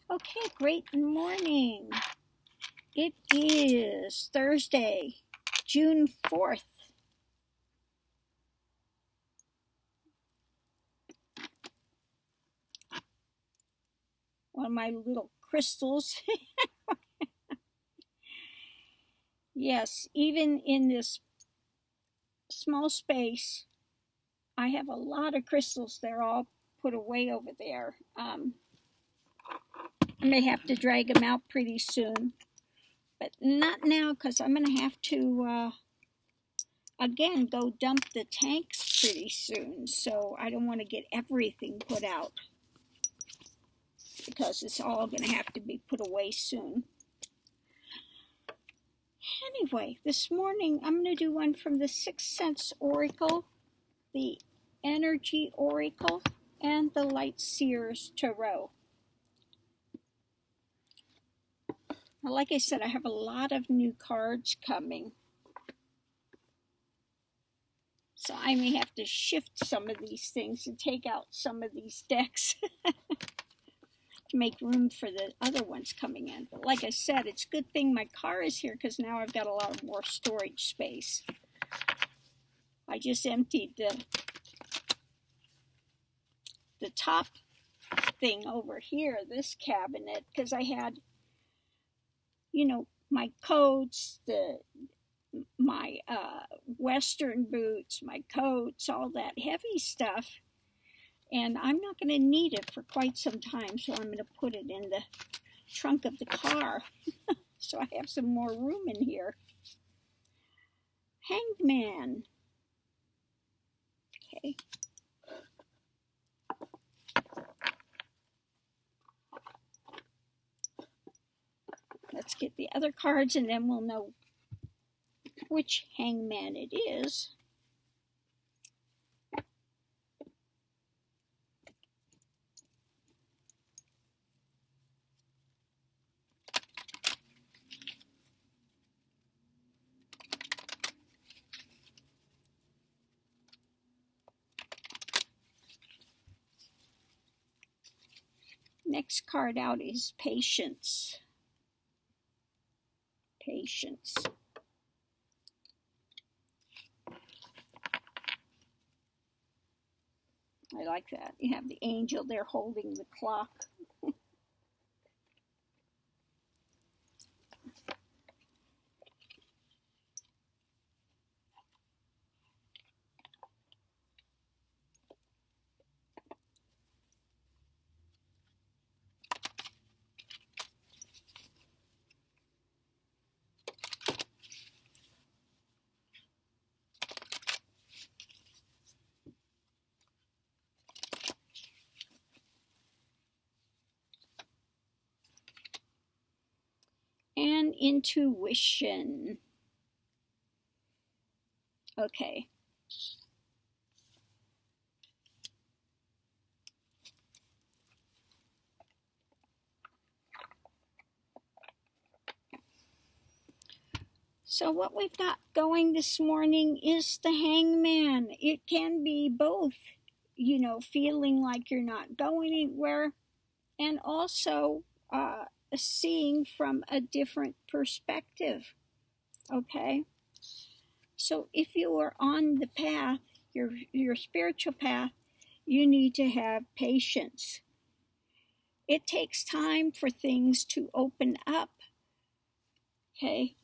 Okay, great morning. It is Thursday, June 4th. One of my little crystals. Yes, even in this small space, I have a lot of crystals. They're all put away over there. I may have to drag them out pretty soon, but not now because I'm going to have to, again, go dump the tanks pretty soon. So I don't want to get everything put out because it's all going to have to be put away soon. Anyway, this morning I'm going to do one from the Sixth Sense Oracle, the Energy Oracle, and the Light Seers Tarot. Now, like I said, I have a lot of new cards coming. So I may have to shift some of these things and take out some of these decks to make room for the other ones coming in. But like I said, it's a good thing my car is here because now I've got a lot more storage space. I just emptied the top thing over here, this cabinet, because I had, my coats, my Western boots, my coats, all that heavy stuff. And I'm not going to need it for quite some time, so I'm going to put it in the trunk of the car so I have some more room in here. Hanged Man. Okay. Let's get the other cards and then we'll know which hangman it is. Next card out is Patience. Patience. I like that. You have the angel there holding the clock. And Intuition. Okay. So what we've got going this morning is the Hangman. It can be both, feeling like you're not going anywhere and also seeing from a different perspective. Okay? So if you are on the path, your spiritual path, you need to have patience. It takes time for things to open up. Okay?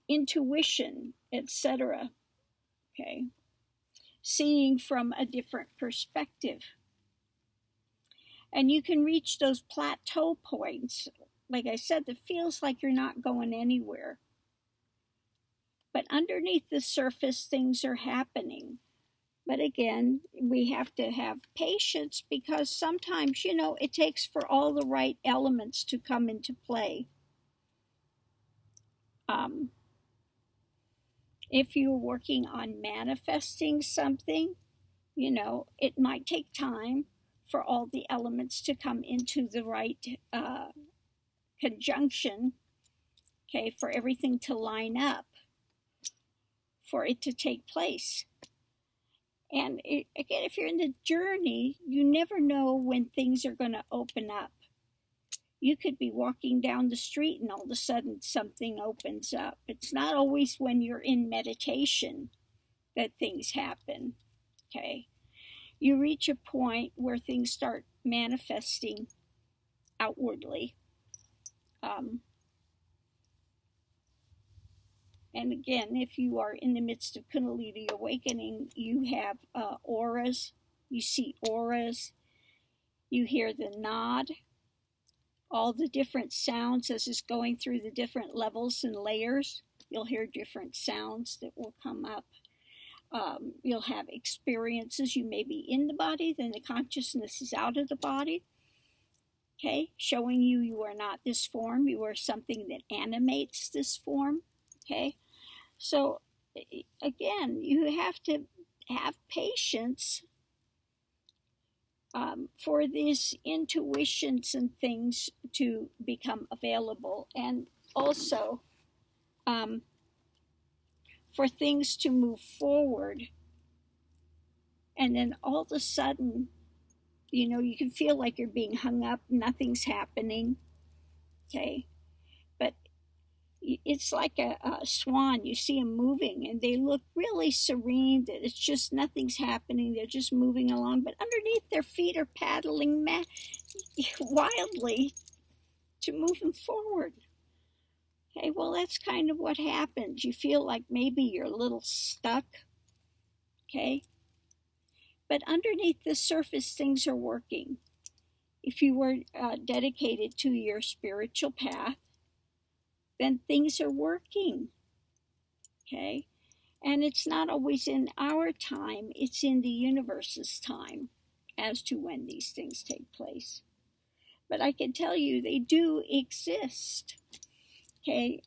Intuition, etc. Okay? Seeing from a different perspective. And you can reach those plateau points, like I said, that feels like you're not going anywhere. But underneath the surface, things are happening. But again, we have to have patience because sometimes, it takes for all the right elements to come into play. If you're working on manifesting something, it might take time for all the elements to come into the right conjunction, okay, for everything to line up, for it to take place. And again, if you're in the journey, you never know when things are going to open up. You could be walking down the street and all of a sudden something opens up. It's not always when you're in meditation that things happen, okay? You reach a point where things start manifesting outwardly. And again, if you are in the midst of Kundalini awakening, you have auras. You see auras. You hear the nod. All the different sounds as it's going through the different levels and layers. You'll hear different sounds that will come up. You'll have experiences. You may be in the body, then the consciousness is out of the body. Okay, showing you are not this form. You are something that animates this form. Okay, so again, you have to have patience for these intuitions and things to become available, and also for things to move forward. And then all of a sudden, you can feel like you're being hung up, nothing's happening, okay? But it's like a swan. You see them moving, and they look really serene, that it's just nothing's happening. They're just moving along, but underneath their feet are paddling wildly to move them forward. Okay, well, that's kind of what happens. You feel like maybe you're a little stuck, okay? But underneath the surface, things are working. If you were dedicated to your spiritual path, then things are working, okay? And it's not always in our time, it's in the universe's time as to when these things take place. But I can tell you they do exist, okay?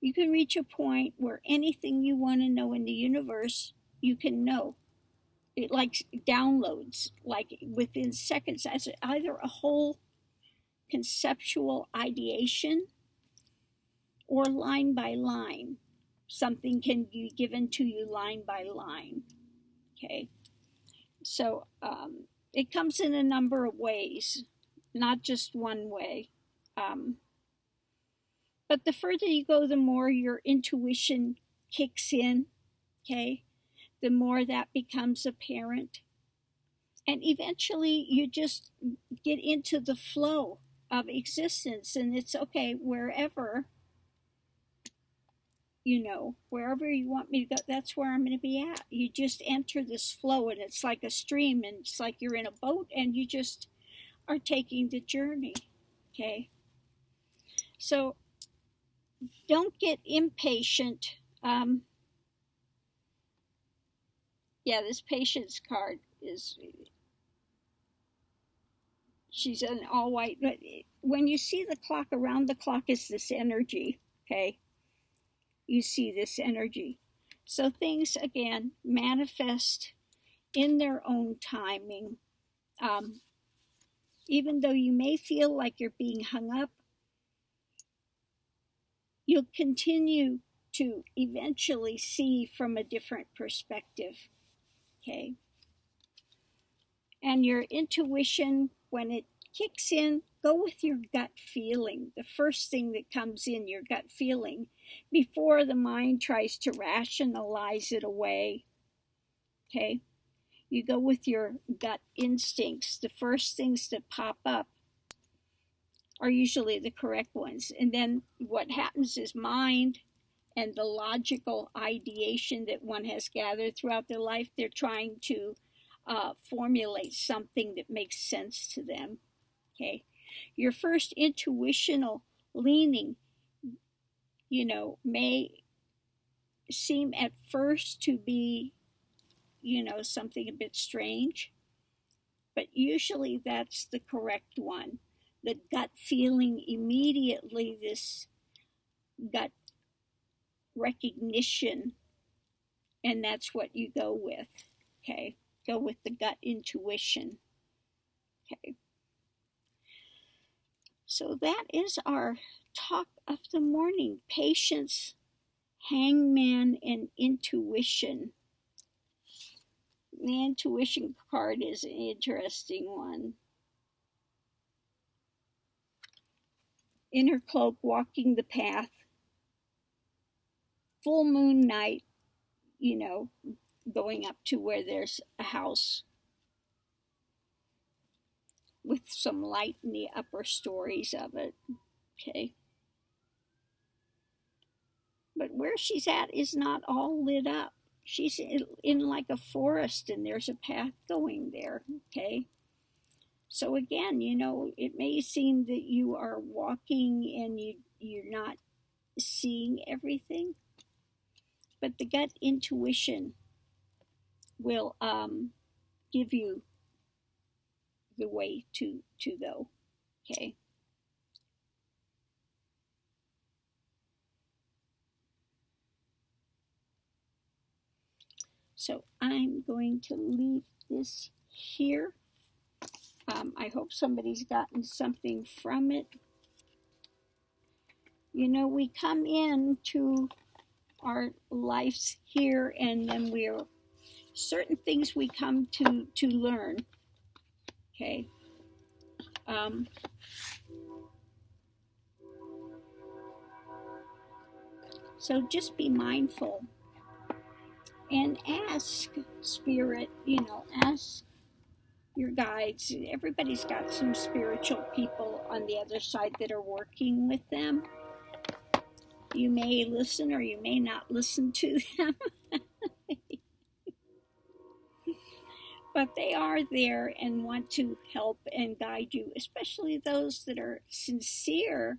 You can reach a point where anything you want to know in the universe, you can know. It like downloads, like within seconds, as either a whole conceptual ideation or line by line. Something can be given to you line by line, okay? So it comes in a number of ways, not just one way. But the further you go, the more your intuition kicks in, okay? The more that becomes apparent. And eventually you just get into the flow of existence, and it's okay, wherever you want me to go, that's where I'm going to be at. You just enter this flow, and it's like a stream, and it's like you're in a boat, and you just are taking the journey, okay? So don't get impatient. This patience card she's an all white. But when you see the clock, around the clock is this energy, okay? You see this energy. So things, again, manifest in their own timing. Even though you may feel like you're being hung up, you'll continue to eventually see from a different perspective, okay? And your intuition, when it kicks in, go with your gut feeling. The first thing that comes in, your gut feeling, before the mind tries to rationalize it away, okay? You go with your gut instincts. The first things that pop up are usually the correct ones. And then what happens is mind and the logical ideation that one has gathered throughout their life, they're trying to formulate something that makes sense to them, okay? Your first intuitional leaning, may seem at first to be, something a bit strange, but usually that's the correct one. The gut feeling immediately, this gut recognition, and that's what you go with, okay? Go with the gut intuition, okay? So that is our talk of the morning: patience, hangman, and intuition. The intuition card is an interesting one. in her cloak, walking the path, full moon night, you know, going up to where there's a house with some light in the upper stories of it. Okay. But where she's at is not all lit up. She's in like a forest and there's a path going there. Okay. So again, you know, it may seem that you are walking and you're not seeing everything, but the gut intuition will give you the way to go. Okay. So I'm going to leave this here. I hope somebody's gotten something from it. You know, we come into our lives here, and then we're certain things we come to learn. Okay. So just be mindful and ask Spirit, you know, ask your guides. Everybody's got some spiritual people on the other side that are working with them. You may listen or you may not listen to them. But they are there and want to help and guide you, especially those that are sincere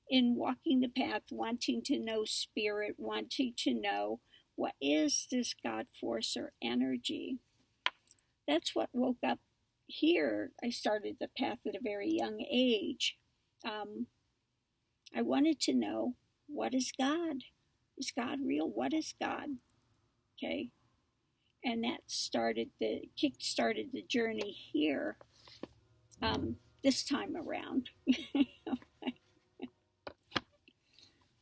in walking the path, wanting to know Spirit, wanting to know what is this God force or energy. That's what woke up here. I started the path at a very young age. I wanted to know, what is God? Is God real? What is God? Okay. And that kick-started the journey here this time around.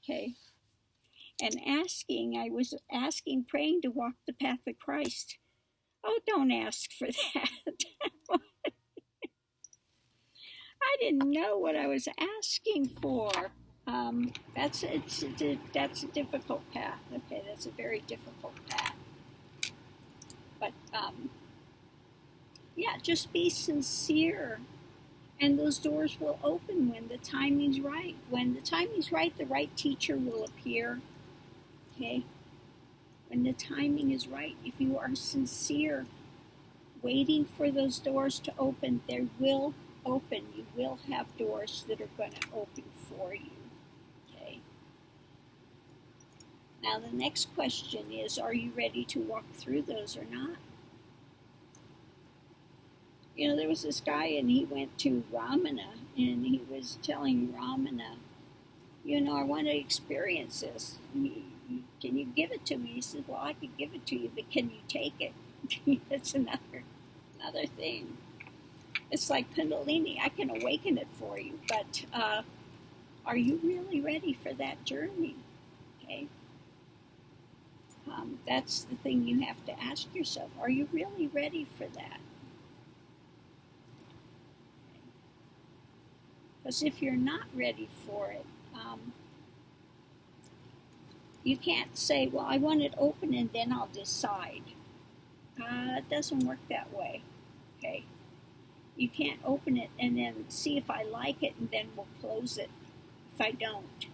Okay. And I was asking, praying to walk the path of Christ. Oh, don't ask for that. I didn't know what I was asking for. That's a difficult path. Okay, that's a very difficult path. But yeah, just be sincere, and those doors will open when the timing's right. When the timing's right, the right teacher will appear. Okay, when the timing is right, if you are sincere, waiting for those doors to open, they will open. You will have doors that are going to open for you. Okay. Now the next question is, are you ready to walk through those or not? You know, there was this guy and he went to Ramana and he was telling Ramana, you know, I want to experience this. Can you give it to me? He said, well, I could give it to you, but can you take it? That's another thing. It's like Kundalini. I can awaken it for you, but are you really ready for that journey? Okay. That's the thing you have to ask yourself. Are you really ready for that? Because if you're not ready for it, you can't say, well, I want it open and then I'll decide. It doesn't work that way. Okay. You can't open it and then see if I like it and then we'll close it if I don't.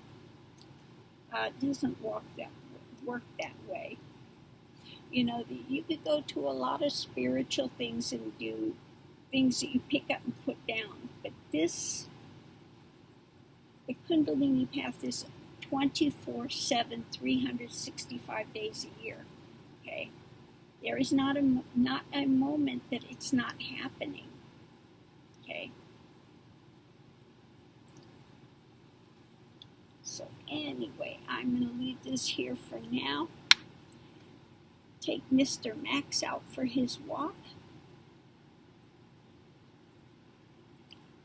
It doesn't work that way. You know, you could go to a lot of spiritual things and do things that you pick up and put down. But the Kundalini path is 24/7, 365 days a year. Okay? There is not a moment that it's not happening. Okay? So anyway, I'm going to leave this here for now. Take Mr. Max out for his walk.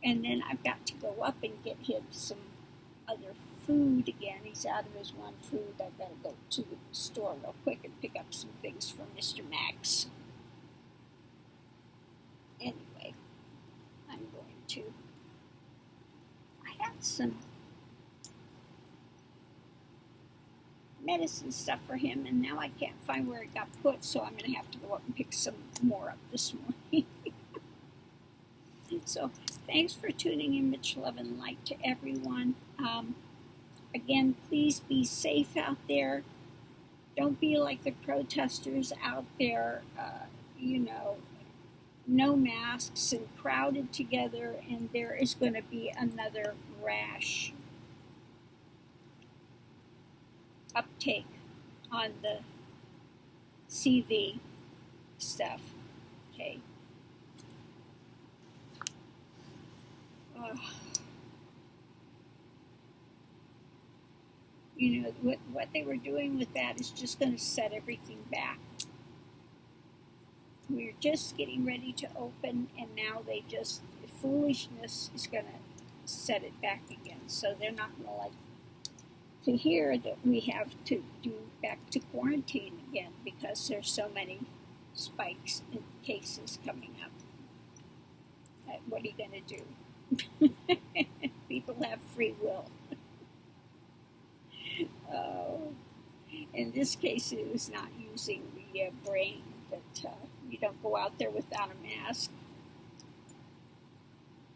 And then I've got to go up and get him some other food again. He's out of his one food. I've got to go to the store real quick and pick up some things from Mr. Max. Anyway, I had some medicine stuff for him, and now I can't find where it got put, so I'm going to have to go up and pick some more up this morning. So thanks for tuning in. Much love and light to everyone. Again, please be safe out there. Don't be like the protesters out there, no masks and crowded together, and there is going to be another rash uptake on the CV stuff. Okay. What they were doing with that is just going to set everything back. We're just getting ready to open, and now the foolishness is going to set it back again. So they're not going to like to hear that we have to do back to quarantine again because there's so many spikes in cases coming up. What are you going to do? People have free will. In this case, it was not using the brain, but you don't go out there without a mask.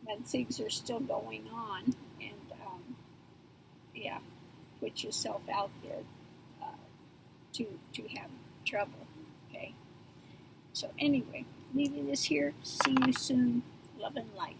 And things are still going on, and put yourself out there to have trouble. Okay. So anyway, leaving this here. See you soon. Love and light.